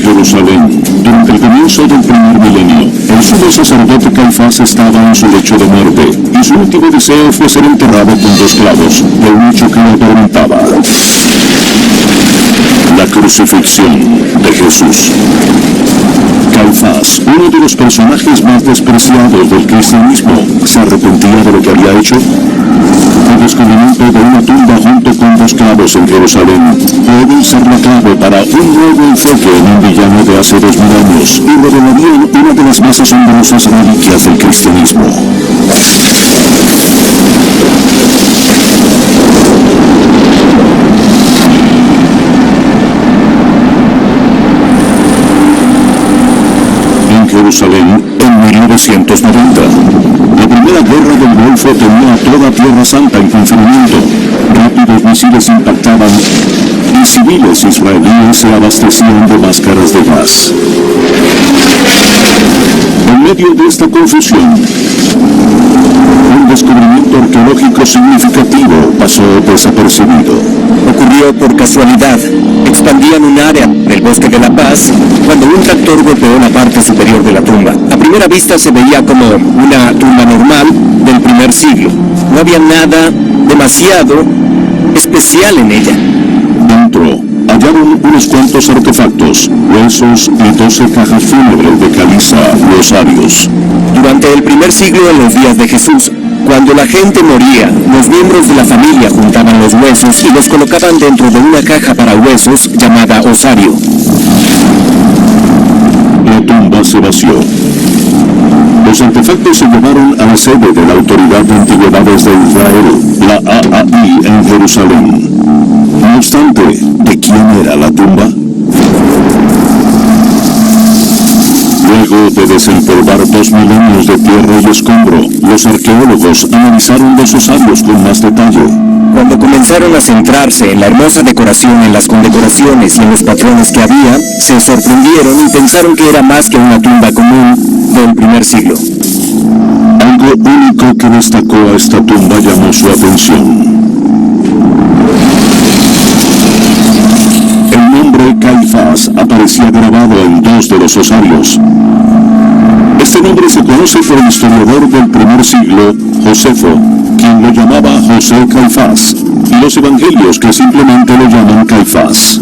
Jerusalén, durante el comienzo del primer milenio, el sumo sacerdote Caifás estaba en su lecho de muerte, y su último deseo fue ser enterrado con 2 clavos, de un hecho que lo atormentaba: la crucifixión de Jesús. Caifás, uno de los personajes más despreciados del cristianismo, ¿se arrepentía de lo que había hecho? El descubrimiento de una tumba junto con 2 clavos en Jerusalén puede ser la clave para un nuevo enfoque en un villano de hace 2000 años y revelaría una de las más asombrosas reliquias del cristianismo. Jerusalén en 1990. La primera guerra del Golfo tenía a toda Tierra Santa en confinamiento. Rápidos misiles impactaban y civiles israelíes se abastecían de máscaras de gas. En medio de esta confusión, un descubrimiento arqueológico significativo pasó desapercibido. Ocurrió por casualidad. Expandían un área del Bosque de la Paz cuando un tractor golpeó la parte superior de la tumba. A primera vista se veía como una tumba normal del primer siglo. No había nada demasiado especial en ella. Dentro hallaron unos cuantos artefactos, huesos y 12 cajas fúnebres de caliza, rosarios. Durante el primer siglo, en los días de Jesús, cuando la gente moría, los miembros de la familia juntaban los huesos y los colocaban dentro de una caja para huesos llamada osario. La tumba se vació. Los artefactos se llevaron a la sede de la Autoridad de Antigüedades de Israel, la AAI, en Jerusalén. No obstante, ¿de quién era la tumba? Luego de desempolvar 2 milenios de tierra y escombro, los arqueólogos analizaron los osarios con más detalle. Cuando comenzaron a centrarse en la hermosa decoración, en las condecoraciones y en los patrones que había, se sorprendieron y pensaron que era más que una tumba común del primer siglo. Algo único que destacó a esta tumba llamó su atención. El nombre Caifás aparecía grabado en 2 de los osarios. Este nombre se conoce por el historiador del primer siglo, Josefo, quien lo llamaba José Caifás, y los evangelios que simplemente lo llaman Caifás.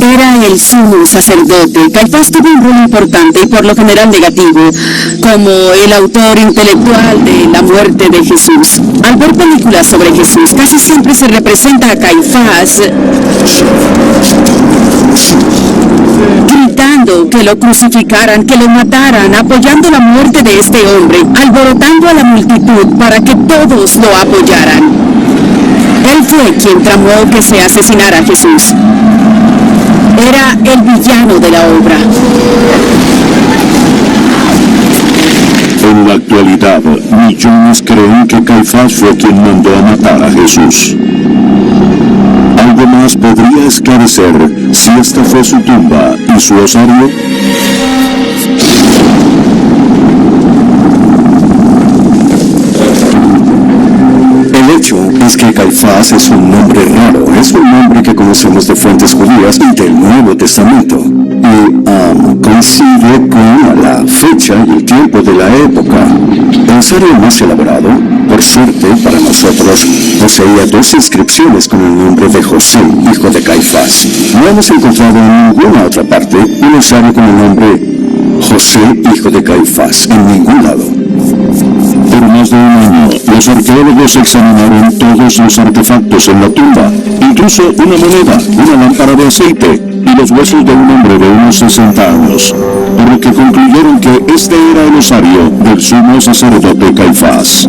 Era el sumo sacerdote. Caifás tuvo un rol importante y por lo general negativo, como el autor intelectual de la muerte de Jesús. Al ver películas sobre Jesús, casi siempre se representa a Caifás gritando que lo crucificaran, que lo mataran, apoyando la muerte de este hombre, alborotando a la multitud para que todos lo apoyaran. Él fue quien tramó que se asesinara a Jesús. Era el villano de la obra. En la actualidad, millones creen que Caifás fue quien mandó a matar a Jesús. ¿Algo más podría esclarecer si esta fue su tumba y su osario? El hecho es que Caifás es un nombre raro, es un nombre que conocemos de fuentes judías y del Nuevo Testamento. Y coincide con la fecha y el tiempo de la época. El osario más elaborado, por suerte para nosotros, poseía 2 inscripciones con el nombre de José, hijo de Caifás. No hemos encontrado en ninguna otra parte un osario con el nombre José, hijo de Caifás, en ningún lado. Por más de un año, los arqueólogos examinaron todos los artefactos en la tumba, incluso una moneda, una lámpara de aceite y los huesos de un hombre de unos 60 años, por lo que concluyeron que este era el osario del sumo sacerdote Caifás.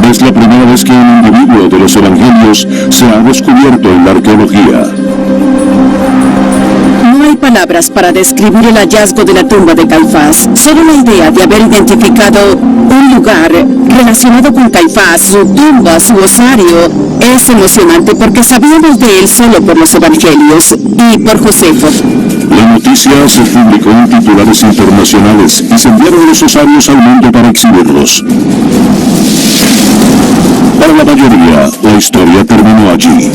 Es la primera vez que un individuo de los evangelios se ha descubierto en la arqueología. No hay palabras para describir el hallazgo de la tumba de Caifás. Solo la idea de haber identificado un lugar relacionado con Caifás, su tumba, su osario, es emocionante porque sabíamos de él solo por los evangelios y por Josefo. La noticia se publicó en titulares internacionales y se enviaron los osarios al mundo para exhibirlos. Para la mayoría, la historia terminó allí.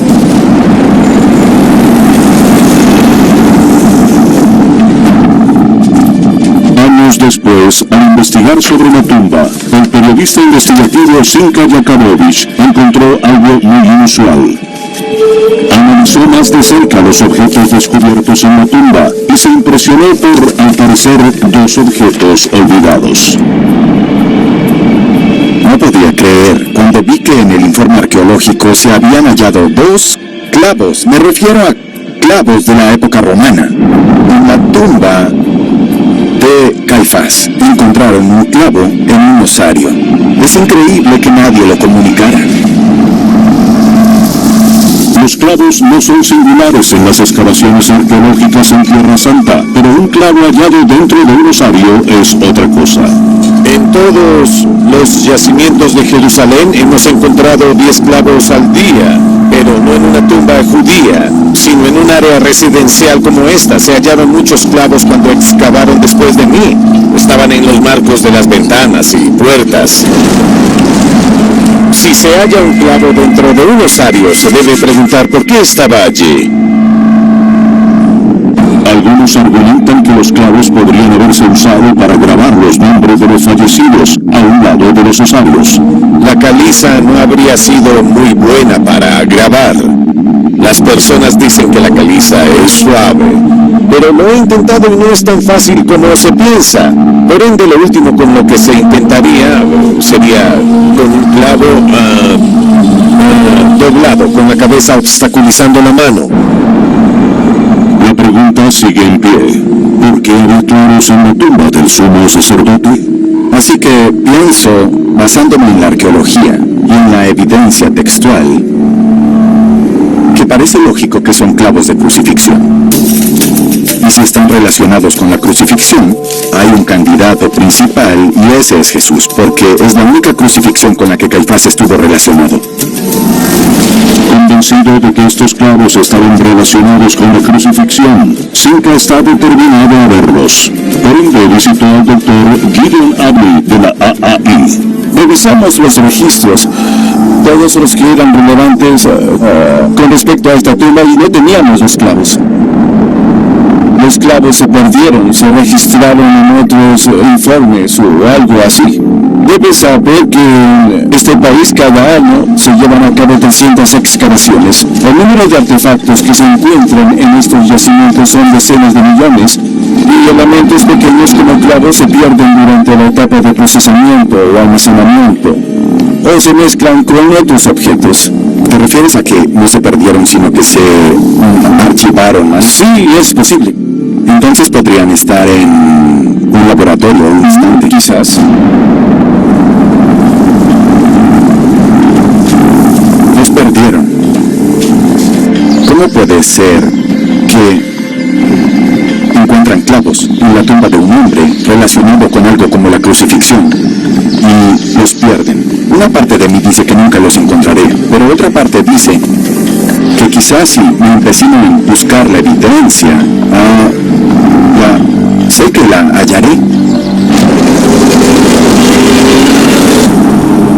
vez, al investigar sobre la tumba, el periodista investigativo Sinka Yakovovich encontró algo muy inusual. Analizó más de cerca los objetos descubiertos en la tumba y se impresionó por, al parecer, dos objetos olvidados. No podía creer cuando vi que en el informe arqueológico se habían hallado dos clavos. Me refiero a clavos de la época romana. En la tumba de Caifás encontraron un clavo en un osario. Es increíble que nadie lo comunicara. Los clavos no son singulares en las excavaciones arqueológicas en Tierra Santa, pero un clavo hallado dentro de un osario es otra cosa. En todos los yacimientos de Jerusalén hemos encontrado 10 clavos al día, pero no en una tumba judía, sino en un área residencial como esta. Se hallaron muchos clavos cuando excavaron después de mí. Estaban en los marcos de las ventanas y puertas. Si se halla un clavo dentro de un osario, se debe preguntar por qué estaba allí. Algunos argumentan que los clavos podrían haberse usado para grabar los nombres de los fallecidos a un lado de los osarios. La caliza no habría sido muy buena para grabar. Las personas dicen que la caliza es suave, pero lo he intentado y no es tan fácil como se piensa. Por ende, lo último con lo que se intentaría sería con un clavo doblado, con la cabeza obstaculizando la mano. La pregunta sigue en pie. ¿Por qué había clavos en la tumba del sumo sacerdote? Así que pienso, basándome en la arqueología y en la evidencia textual, que parece lógico que son clavos de crucifixión. Y si están relacionados con la crucifixión, hay un candidato principal y ese es Jesús, porque es la única crucifixión con la que Caifás estuvo relacionado. Convencido de que estos clavos estaban relacionados con la crucifixión, Sinka está determinado a verlos. Por ende, visitó al doctor Gideon Abley de la AAI. Revisamos los registros, todos los que eran relevantes con respecto a esta tumba, y no teníamos los clavos. Los clavos se perdieron, se registraron en otros informes o algo así. Debes saber que en este país cada año se llevan a cabo 300 excavaciones. El número de artefactos que se encuentran en estos yacimientos son decenas de millones, y elementos pequeños como clavos se pierden durante la etapa de procesamiento o almacenamiento, o se mezclan con otros objetos. ¿Te refieres a que no se perdieron, sino que se archivaron? Sí, es posible. Entonces podrían estar en un laboratorio o un instante, quizás. Los perdieron. ¿Cómo puede ser que encuentran clavos en la tumba de un hombre relacionado con algo como la crucifixión y los pierden? Una parte de mí dice que nunca los encontraré, pero otra parte dice que quizás si me empecino en buscar la evidencia, sé que la hallaré.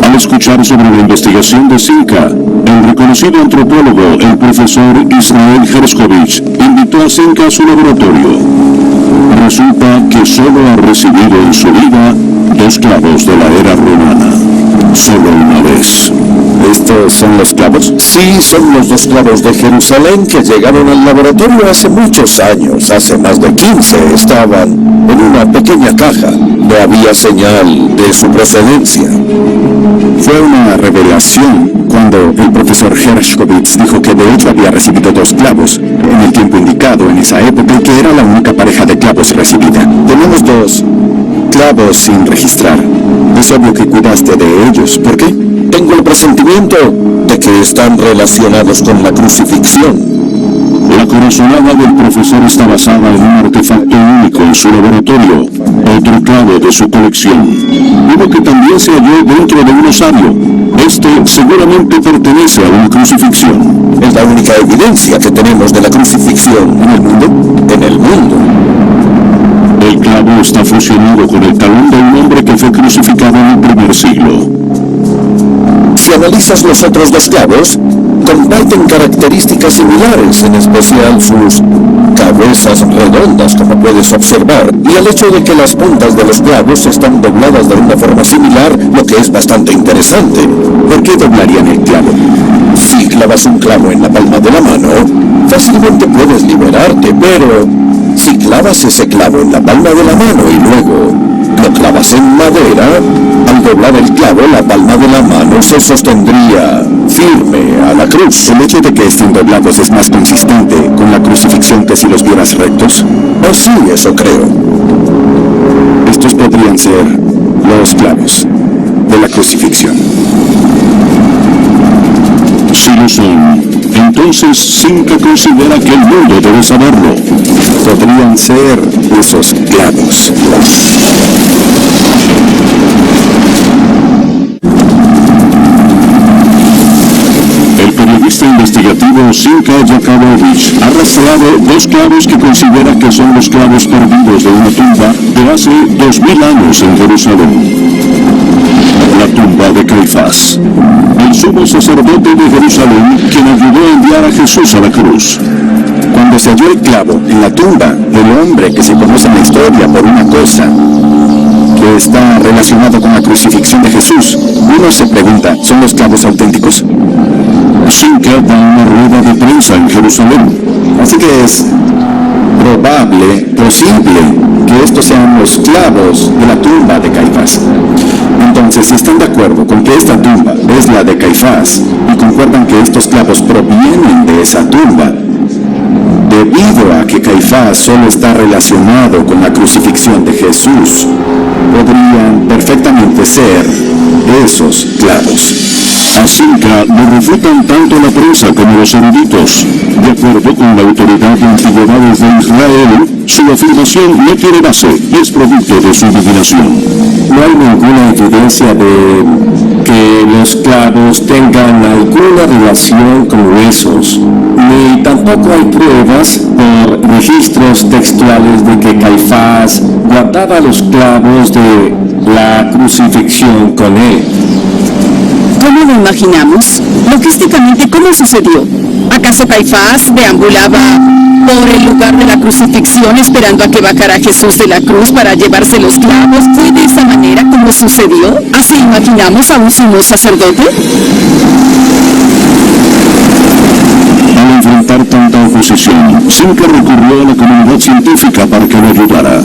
Al escuchar sobre la investigación de Sinka, el reconocido antropólogo, el profesor Israel Herskovich, invitó a Sinka a su laboratorio. Resulta que solo ha recibido en su vida 2 clavos de la era romana. Solo una vez. ¿Estos son los clavos? Sí, son los 2 clavos de Jerusalén que llegaron al laboratorio hace muchos años, hace más de 15. Estaban en una pequeña caja. No había señal de su procedencia. Fue una revelación cuando el profesor Herskovich dijo que de hecho había recibido 2 clavos en el tiempo indicado en esa época y que era la única pareja de clavos recibida. Tenemos 2 clavos sin registrar. Es obvio que cuidaste de ellos. ¿Por qué? Tengo el presentimiento de que están relacionados con la crucifixión. La corazonada del profesor está basada en un artefacto único en su laboratorio, otro clavo de su colección, uno que también se halló dentro de un osario. Este seguramente pertenece a una crucifixión. Es la única evidencia que tenemos de la crucifixión en el mundo. En el mundo. El clavo está fusionado con el talón de un hombre que fue crucificado en el primer siglo. Si analizas los otros 2 clavos, comparten características similares, en especial sus cabezas redondas, como puedes observar, y el hecho de que las puntas de los clavos están dobladas de una forma similar, lo que es bastante interesante. ¿Por qué doblarían el clavo? Si clavas un clavo en la palma de la mano, fácilmente puedes liberarte, pero si clavas ese clavo en la palma de la mano y luego lo clavas en madera, al doblar el clavo, la palma de la mano se sostendría firme a la cruz. ¿El hecho de que estén doblados es más consistente con la crucifixión que si los vieras rectos? Oh, sí, eso creo. Estos podrían ser los clavos de la crucifixión. Si lo son, entonces Simca considera que el mundo debe saberlo. Podrían ser esos clavos. El periodista investigativo Simca Jakabovich ha rastreado dos clavos que considera que son los clavos perdidos de una tumba de hace 2000 años en Jerusalén. La tumba de Caifás, el sumo sacerdote de Jerusalén, quien ayudó a enviar a Jesús a la cruz. Cuando se halló el clavo en la tumba del hombre que se conoce en la historia por una cosa que está relacionado con la crucifixión de Jesús, uno se pregunta, ¿son los clavos auténticos? Simca da una rueda de prensa en Jerusalén. Así que es probable, posible, que estos sean los clavos de la tumba de Caifás. Entonces, si están de acuerdo con que esta tumba es la de Caifás y concuerdan que estos clavos provienen de esa tumba, debido a que Caifás solo está relacionado con la crucifixión de Jesús, podrían perfectamente ser esos clavos. A Simca lo refutan tanto la prensa como los eruditos. De acuerdo con la Autoridad de Antigüedades de Israel, su afirmación no tiene base y es producto de su divinación. No hay ninguna evidencia de que los clavos tengan alguna relación con huesos, ni tampoco hay pruebas por registros textuales de que Caifás guardaba los clavos de la crucifixión con él. ¿Cómo lo imaginamos? Logísticamente, ¿cómo sucedió? ¿Acaso Caifás deambulaba por el lugar de la crucifixión esperando a que bajara Jesús de la cruz para llevarse los clavos? ¿Fue de esa manera como sucedió? ¿Así imaginamos a un sumo sacerdote? Al enfrentar tanta oposición, Simca recurrió a la comunidad científica para que lo ayudara.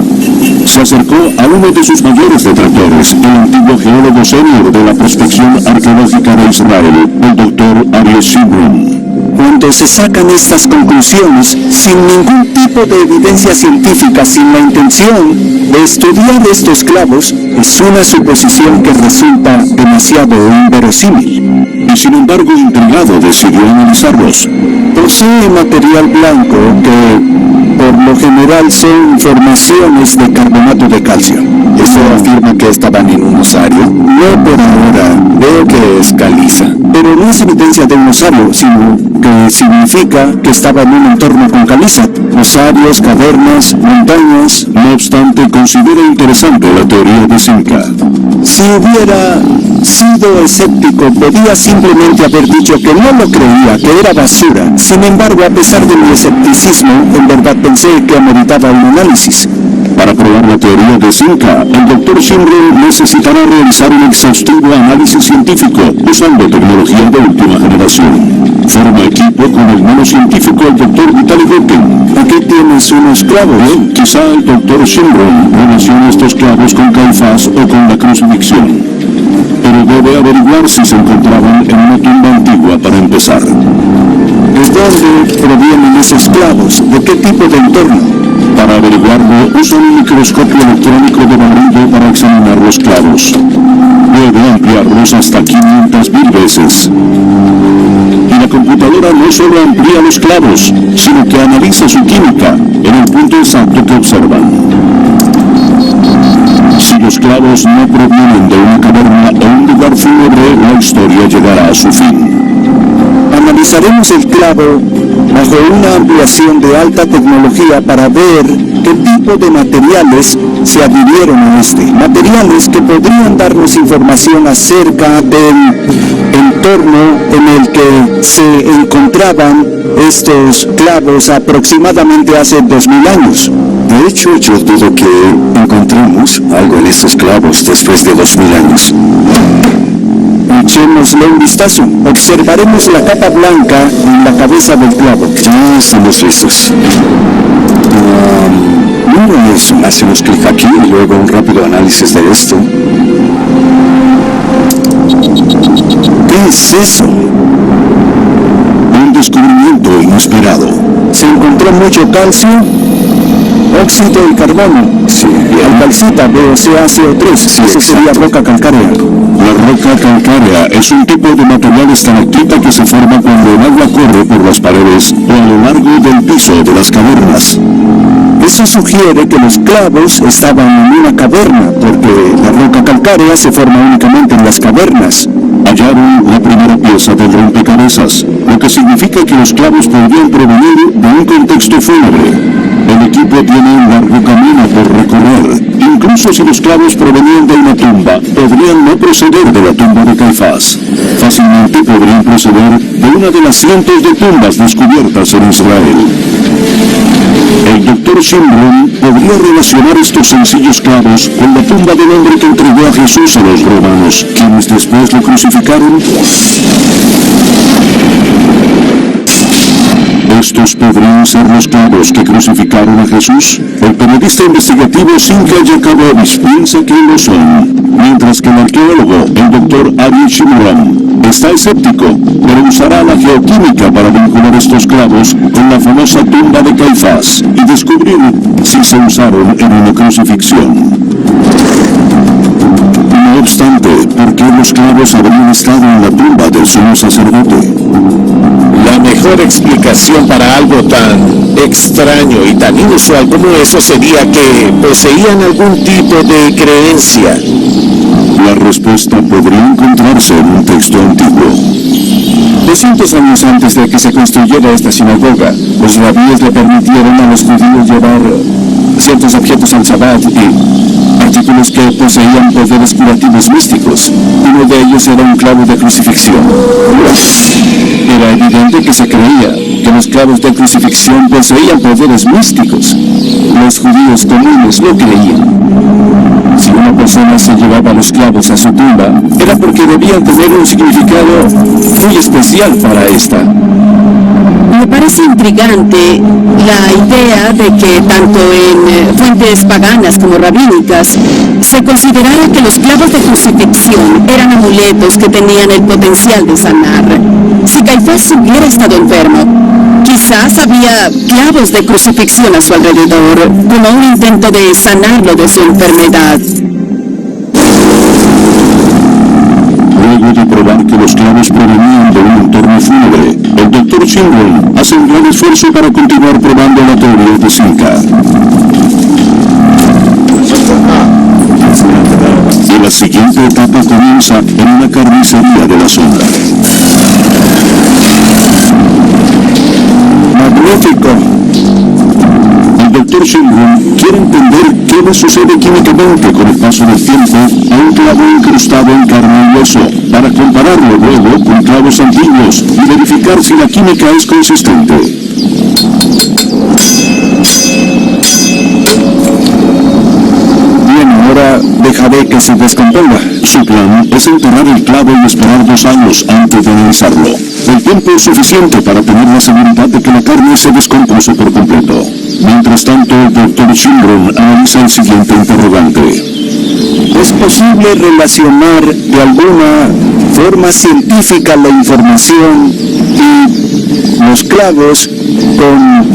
Se acercó a uno de sus mayores detractores, el antiguo geólogo senior de la prospección arqueológica de Israel, el doctor Aryeh Shimron. Cuando se sacan estas conclusiones sin ningún tipo de evidencia científica, sin la intención de estudiar estos clavos, es una suposición que resulta demasiado inverosímil. Y sin embargo, intrigado, decidió analizarlos. Posee material blanco que, por lo general, son formaciones de carbonato de calcio. ¿Eso afirma que estaban en un osario? No por ahora, veo que es caliza. Pero no es evidencia de un osario, sino que significa que estaba en un entorno con caliza. Osarios, cavernas, montañas. No obstante, considera interesante la teoría de Simca. Si hubiera sido escéptico, podía simplemente haber dicho que no lo creía, que era basura. Sin embargo, a pesar de mi escepticismo, en verdad pensé que ameritaba un análisis. Para probar la teoría de Simca, el doctor Shimron necesitará realizar un exhaustivo análisis científico usando tecnología de última generación. Forma equipo con el nanocientífico el doctor Vitaly Godkin. Aquí tienes unos clavos. Bien, quizá el doctor Shimron relacione estos clavos con Caifás o con la crucifixión. Pero debe averiguar si se encontraban en una tumba antigua para empezar. ¿De dónde provienen esos clavos? ¿De qué tipo de entorno? Para averiguarlo, usa un microscopio electrónico de barrido para examinar los clavos. Puede ampliarlos hasta 500.000 veces. Y la computadora no solo amplía los clavos, sino que analiza su química en el punto exacto que observan. Si los clavos no provienen de una caverna o un lugar fúnebre, la historia llegará a su fin. Analizaremos el clavo bajo una ampliación de alta tecnología para ver qué tipo de materiales se adhirieron a este. Materiales que podrían darnos información acerca del entorno en el que se encontraban estos clavos aproximadamente hace 2000 años. De hecho, yo dudo que encontremos algo en estos clavos después de 2000 años. Echémosle un vistazo. Observaremos la capa blanca en la cabeza del clavo. Ya estamos listos. Mira eso. Hacemos clic aquí y luego un rápido análisis de esto. ¿Qué es eso? Un descubrimiento inesperado. Se encontró mucho calcio, óxido y carbono. Sí. Al calcita veo CaCO3. Sí, eso sería roca calcárea. La roca calcárea es un tipo de material estalactita que se forma cuando el agua corre por las paredes o a lo largo del piso de las cavernas. Eso sugiere que los clavos estaban en una caverna, porque la roca calcárea se forma únicamente en las cavernas. Hallaron la primera pieza del rompecabezas, lo que significa que los clavos podrían provenir de un contexto fúnebre. El equipo tiene un largo camino por recorrer. Incluso si los clavos provenían de una tumba, podrían no proceder de la tumba de Caifás. Fácilmente podrían proceder de una de las cientos de tumbas descubiertas en Israel. El Dr. Schimbrun podría relacionar estos sencillos clavos con la tumba del hombre que entregó a Jesús a los romanos, quienes después lo crucificaron. ¿Estos podrían ser los clavos que crucificaron a Jesús? El periodista investigativo Simcha Jakubowicz piensa que lo son, mientras que el arqueólogo, el Dr. Ari Shimron, está escéptico, pero usará la geoquímica para vincular estos clavos con la famosa tumba de Caifás y descubrir si se usaron en una crucifixión. No obstante, ¿por qué los clavos habrían estado en la tumba del sumo sacerdote? La mejor explicación para algo tan extraño y tan inusual como eso sería que poseían algún tipo de creencia. La respuesta podría encontrarse en un texto antiguo. 200 años antes de que se construyera esta sinagoga, los rabíes le permitieron a los judíos llevar ciertos objetos al Shabbat y artículos que poseían poderes curativos místicos. Uno de ellos era un clavo de crucifixión. Era evidente que se creía que los clavos de crucifixión poseían poderes místicos. Los judíos comunes lo creían. Si una persona se llevaba los clavos a su tumba, era porque debían tener un significado muy especial para esta. Me parece intrigante la idea de que tanto en fuentes paganas como rabínicas se considerara que los clavos de crucifixión eran amuletos que tenían el potencial de sanar. Si Caifás hubiera estado enfermo, quizás había clavos de crucifixión a su alrededor, como un intento de sanarlo de su enfermedad. Luego de probar que los clavos provenían de un entorno fúnebre, el Dr. Schimbrun hace un gran esfuerzo para continuar probando la teoría de Simcha. Y la siguiente etapa comienza en una carnicería de la zona. Magnífico. El Dr. Schimbrun quiere entender qué le sucede químicamente con el paso del tiempo a un clavo incrustado en carne y hueso, para compararlo luego con clavos antiguos y verificar si la química es consistente. Bien, ahora dejaré que se descomponga. Su plan es enterrar el clavo y esperar 2 años antes de analizarlo. El tiempo es suficiente para tener la seguridad de que la carne se descompuso por completo. Mientras tanto, el Dr. Schimbrun analiza el siguiente interrogante. ¿Es posible relacionar de alguna forma científica la información y los clavos con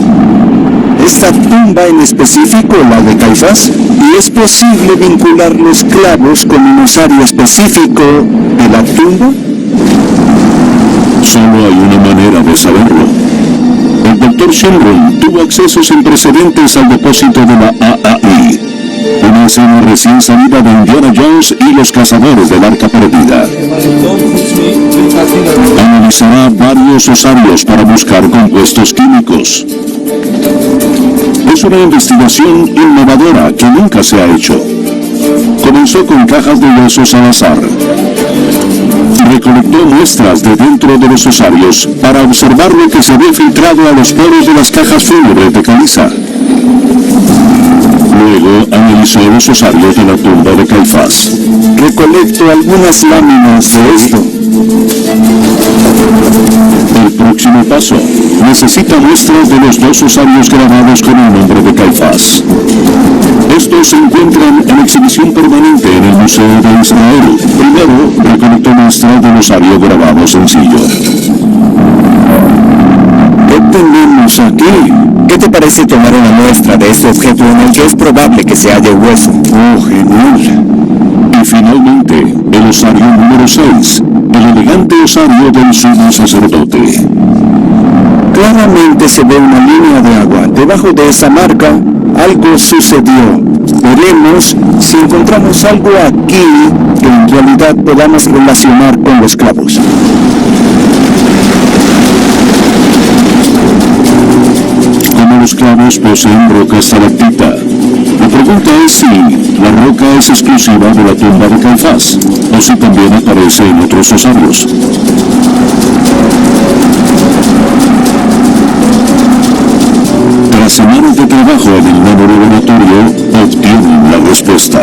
esta tumba en específico, la de Caifás? ¿Y es posible vincular los clavos con un osario específico de la tumba? Solo hay una manera de saberlo. El Dr. Schimbrun tuvo acceso sin precedentes al depósito de la AAI. Una escena recién salida de Indiana Jones y los cazadores del Arca Perdida. Analizará varios osarios para buscar compuestos químicos. Es una investigación innovadora que nunca se ha hecho. Comenzó con cajas de huesos al azar. Recolectó muestras de dentro de los osarios para observar lo que se había filtrado a los poros de las cajas fúnebres de caliza. Luego analizó los osarios de la tumba de Caifás. Recolecto algunas láminas de esto. El próximo paso. Necesita muestras de los 2 osarios grabados con el nombre de Caifás. Estos se encuentran en exhibición permanente en el Museo de Israel. Primero, recolectó muestras del osario grabado sencillo. ¿Qué tenemos aquí? ¿Qué te parece tomar una muestra de este objeto en el que es probable que se halle hueso? ¡Oh, genial! Y finalmente, el osario número 6, el elegante osario del sumo sacerdote. Claramente se ve una línea de agua. Debajo de esa marca, algo sucedió. Veremos si encontramos algo aquí que en realidad podamos relacionar con los clavos. Como los clavos poseen roca estalactita. La pregunta es si la roca es exclusiva de la tumba de Caifás, o si también aparece en otros osarios. Tras semanas de trabajo en el nuevo laboratorio, obtienen la respuesta.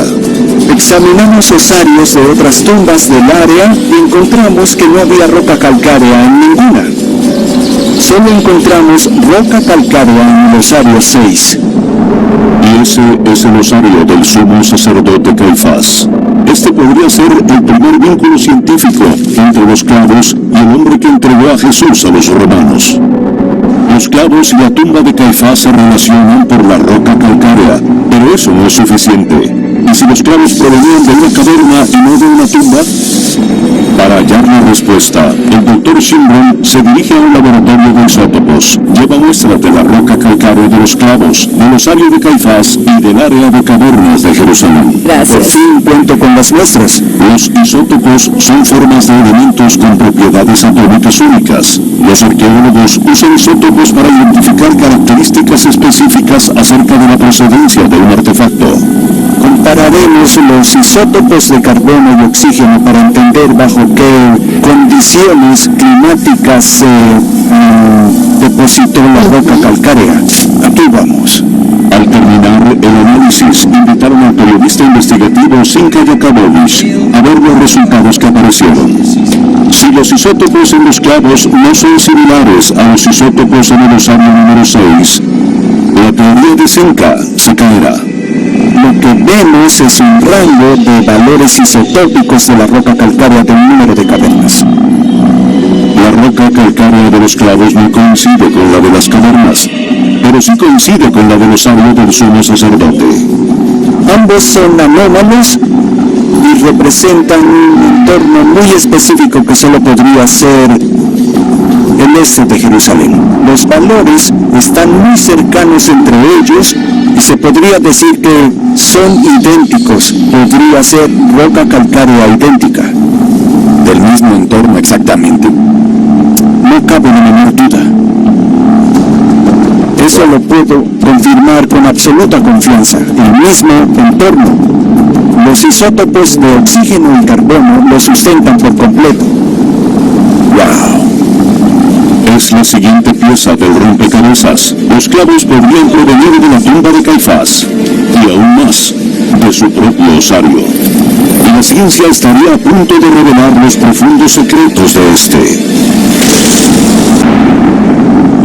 Examinamos osarios de otras tumbas del área y encontramos que no había roca calcárea en ninguna. Solo encontramos roca calcárea en el osario 6. Y ese es el osario del sumo sacerdote Caifás. Este podría ser el primer vínculo científico entre los clavos y el hombre que entregó a Jesús a los romanos. Los clavos y la tumba de Caifás se relacionan por la roca calcárea, pero eso no es suficiente. ¿Y si los clavos provenían de una caverna y no de una tumba? Para hallar la respuesta, el Dr. Shimron se dirige a un laboratorio de isótopos. Lleva muestras de la roca calcárea de los clavos, del osario de Caifás y del área de cavernas de Jerusalén. Por fin cuento con las muestras. Los isótopos son formas de elementos con propiedades atómicas únicas. Los arqueólogos usan isótopos para identificar características específicas acerca de la procedencia de un artefacto. Compararemos los isótopos de carbono y oxígeno para entender bajo qué condiciones climáticas se depositó la roca calcárea. Aquí vamos. Al terminar el análisis, invitaron al periodista investigativo Zinka Yakabovich a ver los resultados que aparecieron. Si los isótopos en los clavos no son similares a los isótopos en el osario número 6, la teoría de Zinka se caerá. Lo que vemos es un rango de valores isotópicos de la roca calcárea de un número de cavernas. La roca calcárea de los clavos no coincide con la de las cavernas, pero sí coincide con la del osario del sumo sacerdote. Ambos son anómalos y representan un entorno muy específico que solo podría ser el este de Jerusalén. Los valores están muy cercanos entre ellos y se podría decir que son idénticos. Podría ser roca calcárea idéntica. Del mismo entorno exactamente. No cabe la menor duda. Eso lo puedo confirmar con absoluta confianza. El mismo entorno. Los isótopos de oxígeno y carbono lo sustentan por completo. ¡Wow! Es la siguiente pieza del rompecabezas. Los clavos podrían provenir de la tumba de Caifás y aún más, de su propio osario. Y la ciencia estaría a punto de revelar los profundos secretos de este.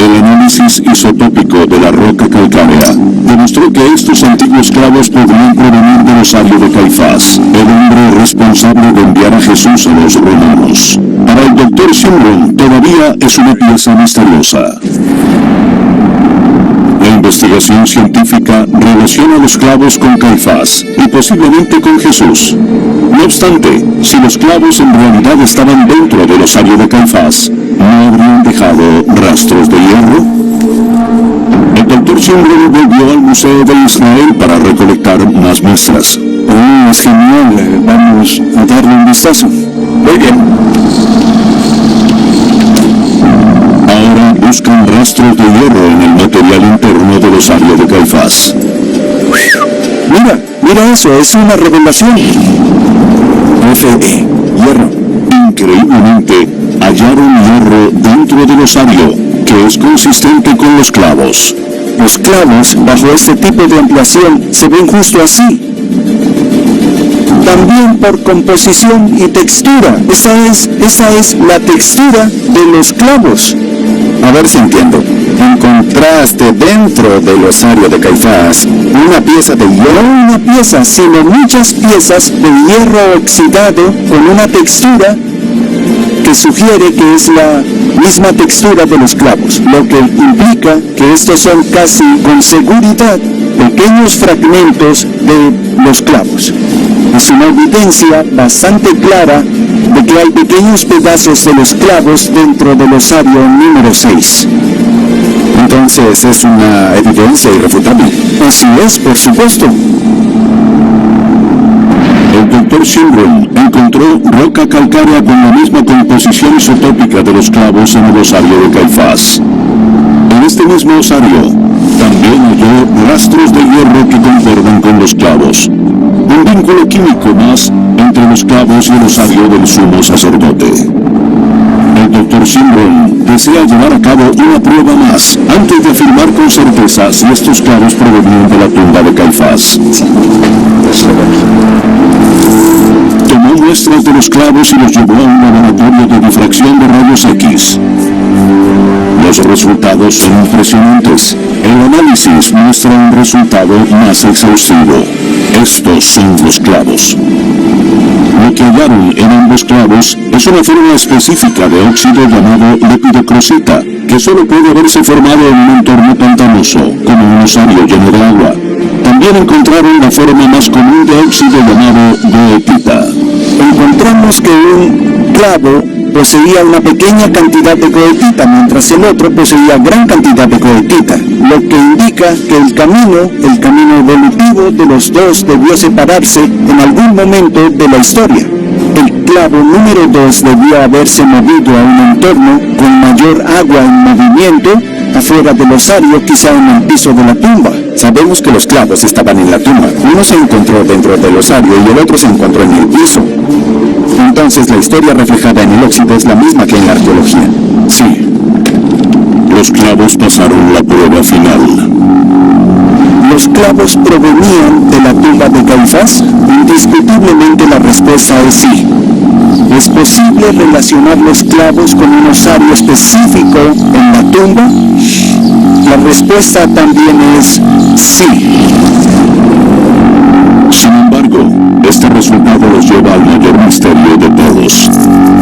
El análisis isotópico de la roca calcárea demostró que estos antiguos clavos podrían provenir del osario de Caifás, el hombre responsable de enviar a Jesús a los romanos. Para el Dr. Shimron todavía es una pieza misteriosa. La investigación científica relaciona los clavos con Caifás y posiblemente con Jesús. No obstante, si los clavos en realidad estaban dentro del osario de Caifás, ¿no habrían dejado rastros de hierro? El Dr. Shimron volvió al Museo de Israel para recolectar más muestras. Oh, es genial. Vamos a darle un vistazo. Muy bien. Ahora buscan rastros de hierro en el material interno del osario de Caifás. Mira eso, es una revelación. Fe, hierro. Increíblemente, hallaron hierro dentro del osario, que es consistente con los clavos. Los clavos, bajo este tipo de ampliación, se ven justo así. También por composición y textura. Esa es la textura de los clavos. A ver si entiendo. Encontraste dentro del osario de Caifás una pieza de hierro. No una pieza, sino muchas piezas de hierro oxidado con una textura que sugiere que es la misma textura de los clavos, lo que implica que estos son casi con seguridad pequeños fragmentos de los clavos. Es una evidencia bastante clara de que hay pequeños pedazos de los clavos dentro del osario número 6. Entonces es una evidencia irrefutable. Así es, por supuesto. El Dr. Shimron encontró roca calcárea con la misma composición isotópica de los clavos en el osario de Caifás. En este mismo osario, también halló rastros de hierro que concuerdan con los clavos. Un vínculo químico más entre los clavos y el osario del sumo sacerdote. El Dr. Shimron desea llevar a cabo una prueba más antes de afirmar con certeza si estos clavos provenían de la tumba de Caifás. Tomó muestras de los clavos y los llevó a un laboratorio de difracción de rayos X. Los resultados son impresionantes. El análisis muestra un resultado más exhaustivo. Estos son los clavos. Lo que hallaron en ambos clavos es una forma específica de óxido llamado lepidocrosita, que solo puede haberse formado en un entorno pantanoso, como un osario lleno de agua. También encontraron la forma más común de óxido llamado goethita. Encontramos que un clavo poseía una pequeña cantidad de goethita, mientras el otro poseía gran cantidad de goethita, lo que indica que el camino evolutivo de los dos debió separarse en algún momento de la historia. El clavo número 2 debió haberse movido a un entorno con mayor agua en movimiento, afuera del osario, quizá en el piso de la tumba. Sabemos que los clavos estaban en la tumba. Uno se encontró dentro del osario y el otro se encontró en el piso. Entonces la historia reflejada en el óxido es la misma que en la arqueología. Sí. Los clavos pasaron la prueba final. ¿Los clavos provenían de la tumba de Caifás? Indiscutiblemente la respuesta es sí. ¿Es posible relacionar los clavos con un osario específico en la tumba? La respuesta también es sí. Sin embargo, este resultado los lleva al mayor misterio de todos.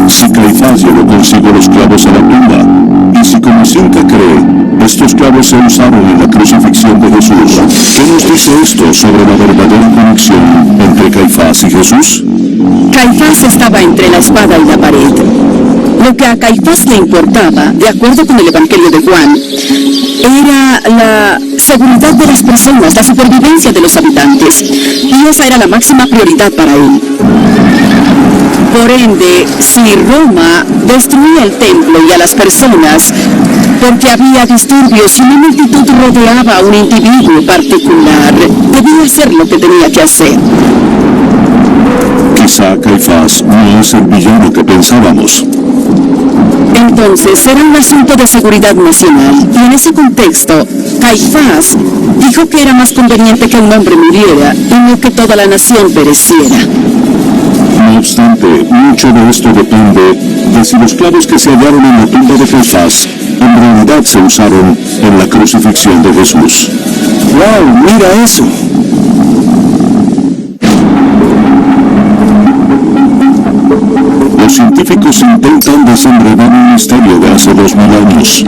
Si Caifás llevó consigo los clavos a la tumba, y si como Cinca cree, estos clavos se usaron en la crucifixión de Jesús, ¿qué nos dice esto sobre la verdadera conexión entre Caifás y Jesús? Caifás estaba entre la espada y la pared. Lo que a Caifás le importaba, de acuerdo con el Evangelio de Juan, era la seguridad de las personas, la supervivencia de los habitantes. Y esa era la máxima prioridad para él. Por ende, si Roma destruía el templo y a las personas, porque había disturbios y una multitud rodeaba a un individuo particular, debía hacer lo que tenía que hacer. Quizá Caifás no es el villano que pensábamos. Entonces, era un asunto de seguridad nacional, y en ese contexto, Caifás dijo que era más conveniente que un hombre muriera y no que toda la nación pereciera. No obstante, mucho de esto depende de si los clavos que se hallaron en la tumba de Caifás en realidad se usaron en la crucifixión de Jesús. ¡Wow! ¡Mira eso! Los científicos intentan desenredar un misterio de hace 2000 años.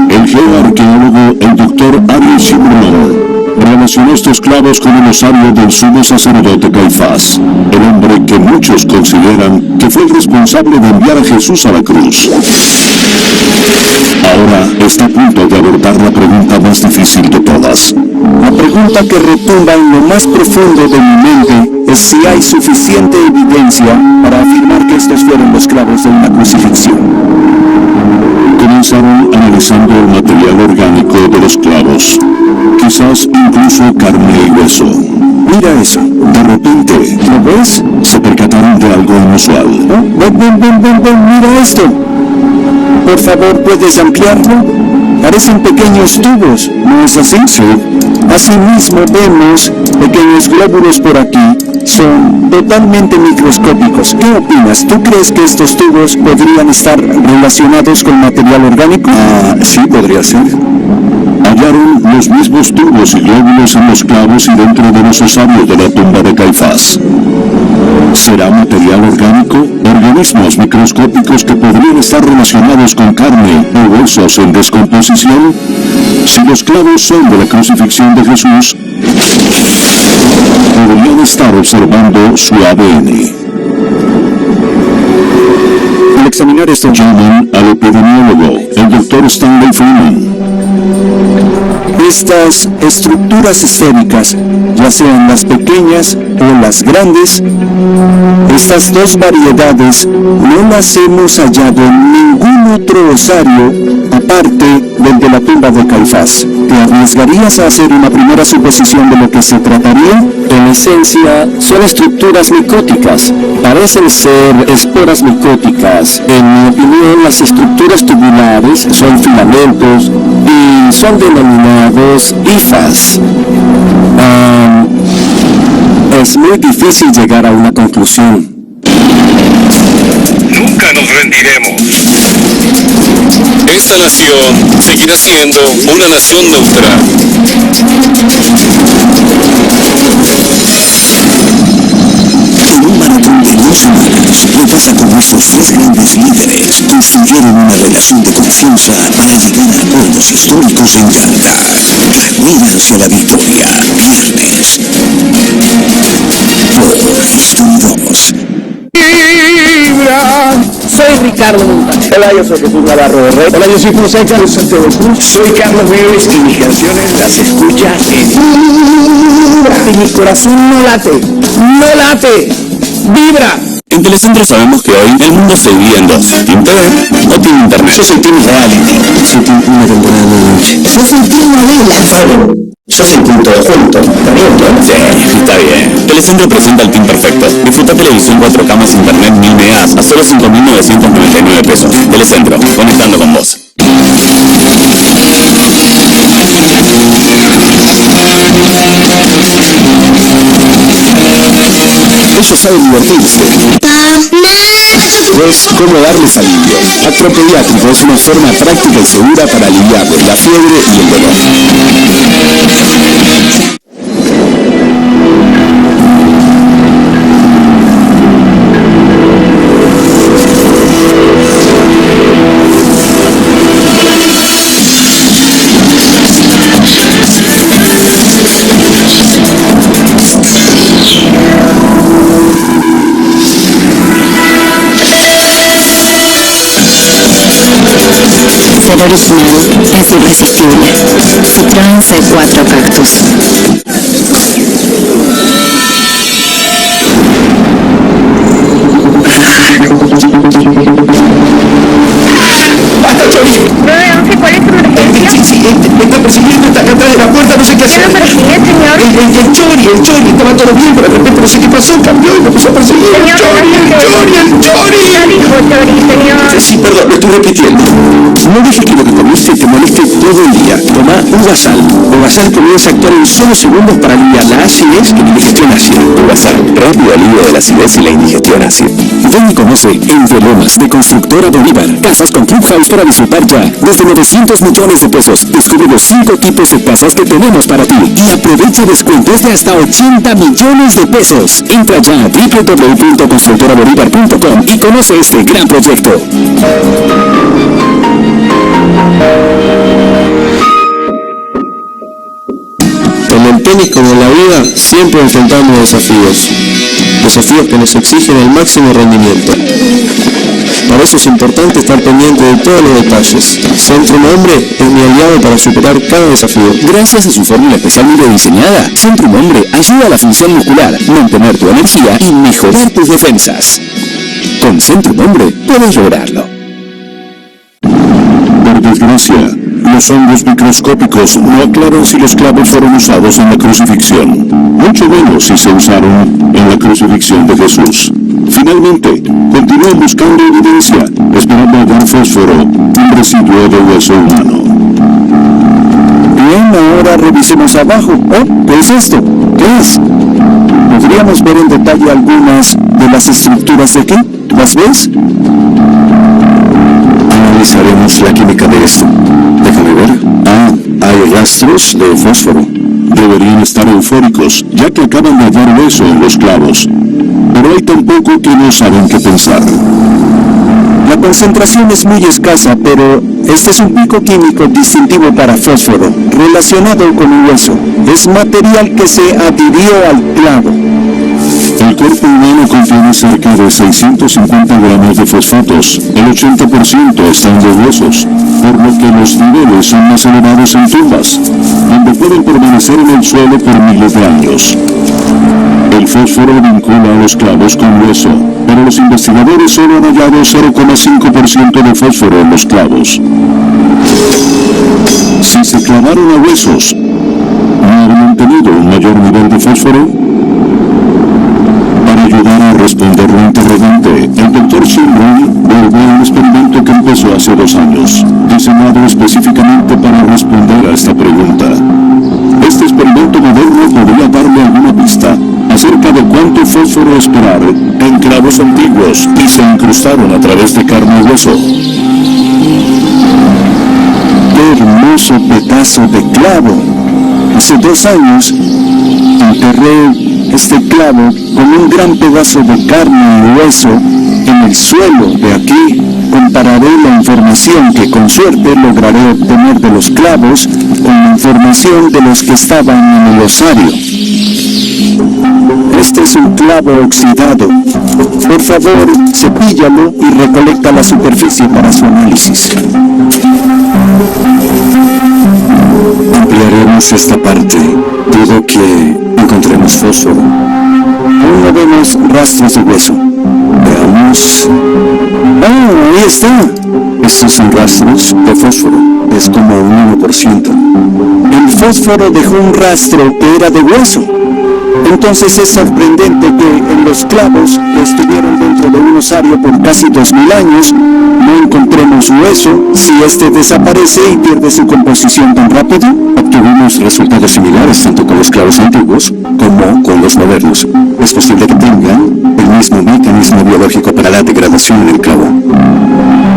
El geoarqueólogo, el Dr. Ariel Shimron, relacionó estos clavos con el osario del sumo sacerdote Caifás, el hombre que muchos consideran que fue el responsable de enviar a Jesús a la cruz. Ahora está a punto de abordar la pregunta más difícil de todas. La pregunta que retumba en lo más profundo de mi mente es si hay suficiente evidencia para afirmar que estos fueron los clavos de una crucifixión. Comenzaron analizando el material orgánico de los clavos, quizás incluso carne y hueso. Mira eso. De repente, ¿Lo ves? se percataron de algo inusual. Ven, mira esto. Por favor, ¿puedes ampliarlo? Parecen pequeños tubos, ¿no es así? Sí. Asimismo vemos pequeños glóbulos por aquí. Son totalmente microscópicos. ¿Qué opinas? ¿Tú crees que estos tubos podrían estar relacionados con material orgánico? Sí, podría ser. Hallaron los mismos tubos y glóbulos en los clavos y dentro de los osarios de la tumba de Caifás. ¿Será material orgánico? ¿Organismos microscópicos que podrían estar relacionados con carne o huesos en descomposición? Si los clavos son de la crucifixión de Jesús, podrían estar observando su ADN. Al examinar esto, Llaman al epidemiólogo, el Dr. Stanley Freeman. estas estructuras esféricas, ya sean las pequeñas o las grandes, estas dos variedades no las hemos hallado en ningún otro osario aparte del de la tumba de Caifás. ¿Te arriesgarías a hacer una primera suposición de lo que se trataría? En esencia, son estructuras micóticas. Parecen ser esporas micóticas. En mi opinión, las estructuras tubulares son filamentos y son denominados hifas. Es muy difícil llegar a una conclusión. Nunca nos rendiremos. Esta nación seguirá siendo una nación neutral. En un maratón de 2 semanas, repasa cómo estos 3 grandes líderes construyeron una relación de confianza para llegar a acuerdos históricos en Yanga. Camina hacia la victoria. Viernes. Por History 2. Soy Ricardo Montaner. Hola, yo soy Jesús Navarro de Rey. Hola, yo soy Fonseca de Santiago Cruz. Soy Carlos Vives y mis canciones las escuchas en mi corazón no late, vibra. En Telecentro sabemos que hoy el mundo se divide en dos: Team TV o Team Internet. Yo soy Team Reality. Soy una temporada de noche. Yo soy Team Novela. Yo soy Team Todo Junto. ¿Está bien, no? Sí, está bien. Telecentro presenta el Team Perfecto. Disfruta televisión 4K más internet 1000 megas a solo 5.999 pesos. Telecentro, conectando con vos. Ellos saben divertirse. Es como darles alivio. Actro Pediátrico es una forma práctica y segura para aliviarles la fiebre y el dolor. Ser original es irresistible. Citroën C4 Cactus. ¡Basta, Chori! 911, ¿cuál es tu emergencia? Sí, me está persiguiendo, está acá atrás de la puerta, no sé qué ¿Quién hacer. lo persigue, señor? El Chori, estaba todo bien, pero de repente no sé qué pasó, cambió y me puso a perseguir. ¡El Señor, Chori! ¿qué dijo Chori, señor? Sí, perdón, lo estoy repitiendo. No dije que lo que comiste te moleste todo el día. Toma Uvasal. Uvasal comienza a actuar en solo segundos para aliviar la acidez y la indigestión ácida. Uvasal, rápido alivio de la acidez y la indigestión ácida. Ven y conoce Entre Lomas de Constructora Bolívar. Casas con Clubhouse para disfrutar ya. Desde 900 millones de pesos. Descubre los 5 tipos de casas que tenemos para ti. Y aprovecha descuentos de hasta 80 millones de pesos. Entra ya a www.constructorabolívar.com y conoce este gran proyecto. tenis como en la vida, siempre enfrentamos desafíos que nos exigen el máximo rendimiento. Para eso es importante estar pendiente de todos los detalles. Centrum Hombre es mi aliado para superar cada desafío. Gracias a su fórmula especialmente diseñada, Centrum Hombre ayuda a la función muscular, mantener tu energía y mejorar tus defensas. Con Centrum Hombre puedes lograrlo. Por desgracia, los hongos microscópicos no aclaran si los clavos fueron usados en la crucifixión, mucho menos si se usaron en la crucifixión de Jesús. Finalmente, continúan buscando evidencia, esperando hallar fósforo, un residuo de hueso humano. Bien, ahora revisemos abajo. Oh, ¿qué es esto? ¿Qué es? ¿Podríamos ver en detalle algunas de las estructuras de aquí? ¿Las ves? Analizaremos la química de esto. Déjame ver. Hay rastros de fósforo. Deberían estar eufóricos, ya que acaban de hallar hueso en los clavos. Pero hay tan poco que no saben qué pensar. La concentración es muy escasa, pero este es un pico químico distintivo para fósforo, relacionado con un hueso. Es material que se adhirió al clavo. El cuerpo humano contiene cerca de 650 gramos de fosfatos. El 80% están de huesos, por lo que los niveles son más elevados en tumbas, donde pueden permanecer en el suelo por miles de años. El fósforo vincula a los clavos con hueso, pero los investigadores solo han hallado 0,5% de fósforo en los clavos. Si se clavaron a huesos, ¿no habrían tenido un mayor nivel de fósforo? Para ayudar a responder la interrogante, el Dr. Shimron volvió a un experimento que empezó hace 2 años, diseñado específicamente para responder a esta pregunta. Este experimento moderno podría darle alguna pista acerca de cuánto fósforo esperar en clavos antiguos y se incrustaron a través de carne y hueso. ¡Qué hermoso pedazo de clavo! Hace 2 años enterré este clavo con un gran pedazo de carne y hueso en el suelo de aquí. Compararé la información que con suerte lograré obtener de los clavos con la información de los que estaban en el osario. Este es un clavo oxidado. Por favor, cepíllalo y recolecta la superficie para su análisis. Ampliaremos esta parte. Dudo que encontremos fósforo. Aún no vemos rastros de hueso. Veamos. ¡Ah, ahí está! Estos son rastros de fósforo. Es como un 1%. El fósforo dejó un rastro que era de hueso. Entonces es sorprendente que en los clavos que estuvieron dentro de un osario por casi 2000 años no encontremos hueso. Si este desaparece y pierde su composición tan rápido, obtuvimos resultados similares tanto con los clavos antiguos como con los modernos. Es posible que tengan el mismo mecanismo biológico para la degradación en el clavo.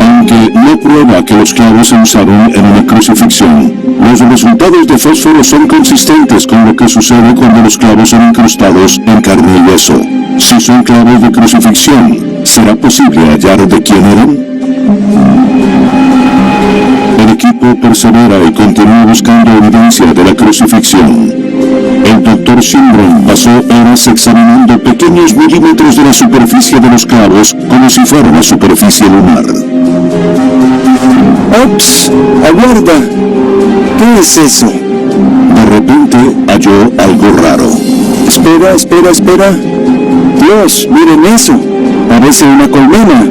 Aunque no prueba que los clavos se usaron en una crucifixión, los resultados de fósforo son consistentes con lo que sucede cuando los clavos son incrustados en carne y hueso. Si son clavos de crucifixión, ¿será posible hallar de quién eran? El equipo persevera y continúa buscando evidencia de la crucifixión. El Dr. Shimron pasó horas examinando pequeños milímetros de la superficie de los clavos como si fuera una superficie lunar. ¡Ops! ¡Aguarda! ¿Qué es eso? De repente halló algo raro. Espera. Dios, miren eso. Parece una colmena.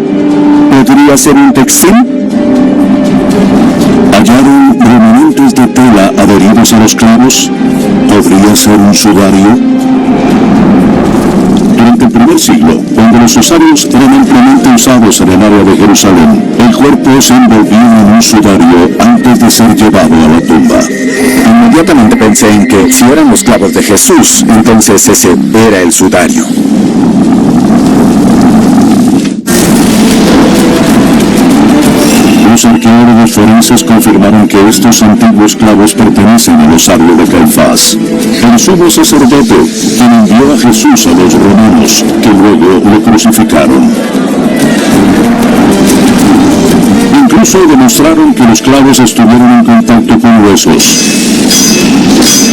¿Podría ser un textil? Hallaron remanentes de tela adheridos a los clavos. ¿Podría ser un sudario? Durante el primer siglo, cuando los osarios eran ampliamente usados en el área de Jerusalén, el cuerpo se envolvía en un sudario antes de ser llevado a la tumba. Inmediatamente pensé en que si eran los clavos de Jesús, entonces ese era el sudario. Los arqueólogos forenses confirmaron que estos antiguos clavos pertenecen al osario de Caifás, el sumo sacerdote quien envió a Jesús a los romanos, que luego lo crucificaron. Incluso demostraron que los clavos estuvieron en contacto con huesos.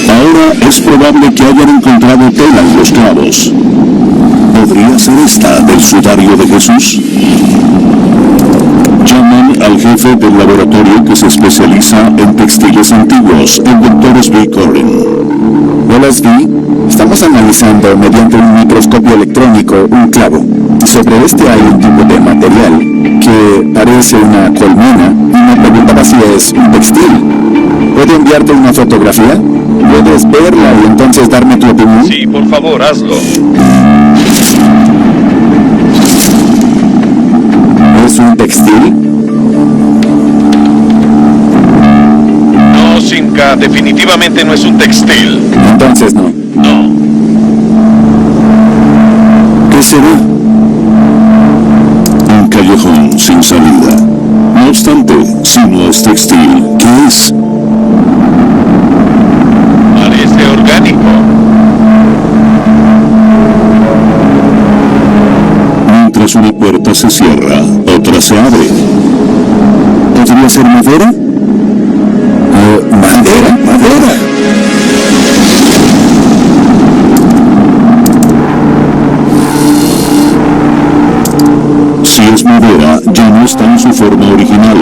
Ahora Es probable que hayan encontrado tela en los clavos. ¿Podría ser esta del sudario de Jesús? Llaman al jefe del laboratorio que se especializa en textiles antiguos, el Dr. Svi Corrin. Hola, Svi. Estamos analizando mediante un microscopio electrónico un clavo. Sobre este hay un tipo de material que parece una colmena y me preguntaba si es un textil. ¿Puedo enviarte una fotografía? ¿Puedes verla y entonces darme tu opinión? Sí, por favor, hazlo. ¿Es un textil? No, Simka, definitivamente no es un textil. Entonces no. No. ¿Qué será? Un callejón sin salida. No obstante, si no es textil, ¿qué es? Parece orgánico. Mientras una puerta se cierra, otra se abre. ¿Podría ser madera? ¿Madera? ¡Madera! Si es madera, ya no está en su forma original.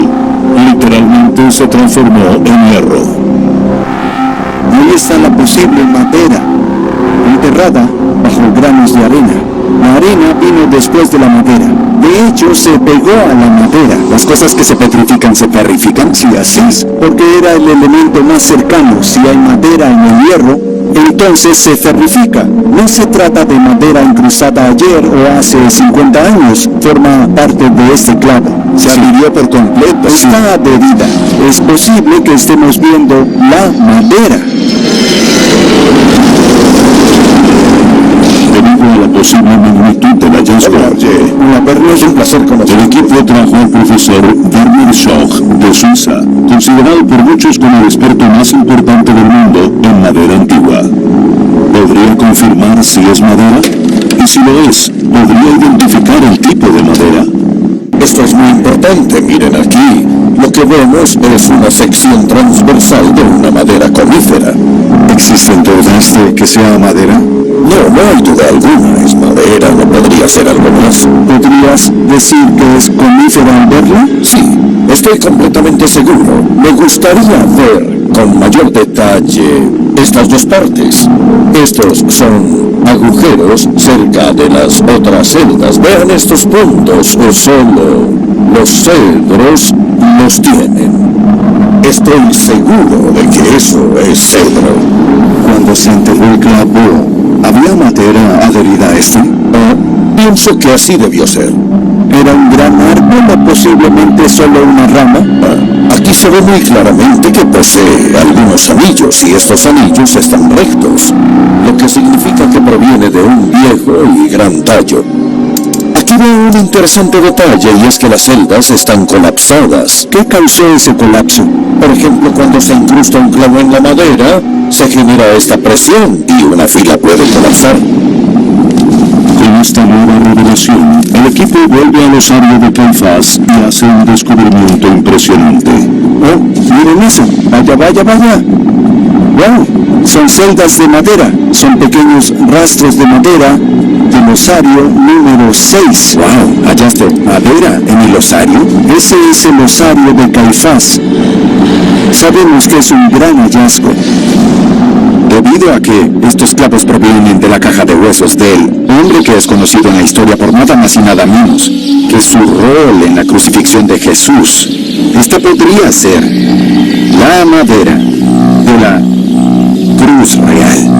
Literalmente se transformó en hierro. Ahí está la posible madera, enterrada bajo granos de arena. La arena vino después de la madera. De hecho, se pegó a la madera. Las cosas que se petrifican se ferrifican. Sí, así es. Porque era el elemento más cercano. Si hay madera en el hierro, entonces se ferrifica. No se trata de madera incrustada ayer o hace 50 años. Forma parte de este clavo. Se adhirió por completo. Está adherida. Es posible que estemos viendo la madera. Debido a la posible magnitud del hallazgo, Es un placer conocer. el equipo trajo al profesor Werner Schoch de Suiza, considerado por muchos como el experto más importante del mundo en madera antigua. ¿Podría confirmar si es madera? Y si lo es, ¿podría identificar el tipo de madera? Esto es muy importante, miren aquí. Lo que vemos es una sección transversal de una madera conífera. ¿Existen dudas de que sea madera? No hay duda alguna, es madera, no podría ser algo más. ¿Podrías decir que es conífera al verla? Sí, estoy completamente seguro. Me gustaría ver con mayor detalle estas dos partes. Estos son agujeros cerca de las otras celdas. Vean estos puntos, o solo los cedros los tienen. Estoy seguro de que eso es cedro. Cuando se enterró el clavo, ¿había madera adherida a este? Pienso que así debió ser. ¿Era un gran árbol o posiblemente solo una rama? Aquí se ve muy claramente que posee algunos anillos y estos anillos están rectos, lo que significa que proviene de un viejo y gran tallo. Aquí veo un interesante detalle y es que las celdas están colapsadas. ¿Qué causó ese colapso? Por ejemplo, cuando se incrusta un clavo en la madera, se genera esta presión y una fila puede colapsar. Con esta nueva revelación, el equipo vuelve al osario de Caifás y hace un descubrimiento impresionante. Oh, miren eso. Vaya. Wow, son celdas de madera. Son pequeños rastros de madera del osario número 6. Wow, hallaste madera en el osario. Ese es el osario de Caifás. Sabemos que es un gran hallazgo. Debido a que estos clavos provienen de la caja de huesos del hombre que es conocido en la historia por nada más y nada menos que su rol en la crucifixión de Jesús, esta podría ser la madera de la cruz real.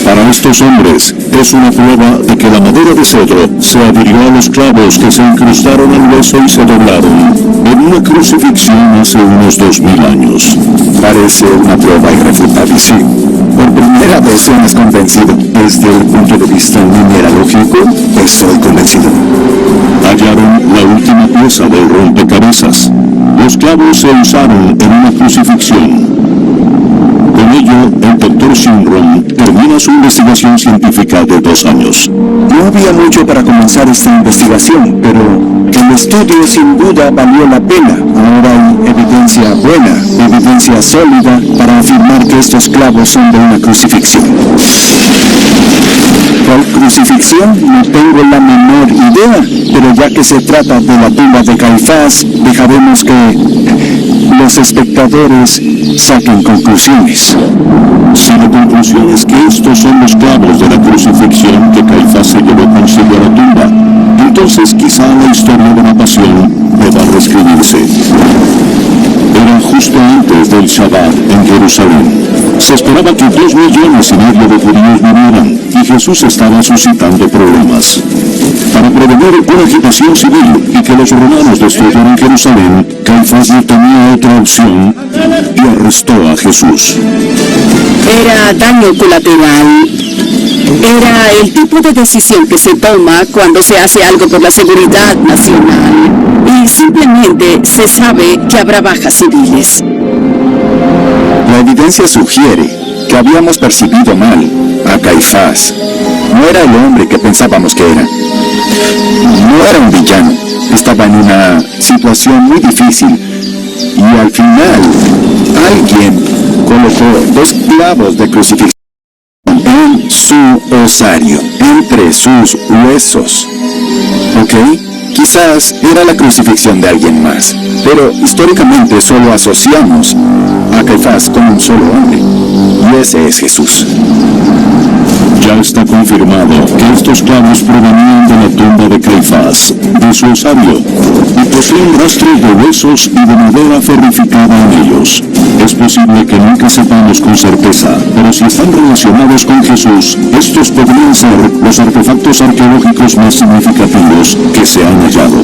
Para estos hombres, es una prueba de que la madera de cedro se adhirió a los clavos que se incrustaron al hueso y se doblaron en una crucifixión hace unos 2000 años. Parece una prueba irrefutable, sí. Por primera vez suenas convencido. Desde el punto de vista mineralógico, estoy convencido. Hallaron la última pieza del rompecabezas. Los clavos se usaron en una crucifixión. Con Con ello, el Dr. Shinron termina su investigación científica de 2 años. No había mucho para comenzar esta investigación, pero el estudio sin duda valió la pena. Ahora hay evidencia buena, evidencia sólida para afirmar que estos clavos son de una crucifixión. ¿Cuál crucifixión? No tengo la menor idea, pero ya que se trata de la tumba de Caifás, dejaremos que los espectadores saquen conclusiones. Si la conclusión es que estos son los clavos de la crucifixión que Caifás se llevó consigo a la tumba, entonces quizá la historia de la pasión deba reescribirse. Era justo antes del Shabbat en Jerusalén. Se esperaba que 2,5 millones de judíos murieran, y Jesús estaba suscitando problemas. Para prevenir una agitación civil y que los romanos destruyeran Jerusalén, Caifás no tenía otra opción y arrestó a Jesús. Era daño colateral. Era el tipo de decisión que se toma cuando se hace algo por la seguridad nacional. Y simplemente se sabe que habrá bajas civiles. La evidencia sugiere que habíamos percibido mal a Caifás. No era el hombre que pensábamos que era. No era un villano. Estaba en una situación muy difícil. Y al final, alguien colocó 2 clavos de crucifixión en su osario, entre sus huesos. ¿Ok? Quizás era la crucifixión de alguien más, pero históricamente solo asociamos a Caifás con un solo hombre, y ese es Jesús. Ya está confirmado que estos clavos provenían de la tumba de Caifás, de su osario, y poseen rastros de huesos y de madera ferrificada en ellos. Es posible que nunca sepamos con certeza, pero si están relacionados con Jesús, estos podrían ser los artefactos arqueológicos más significativos que se han hallado.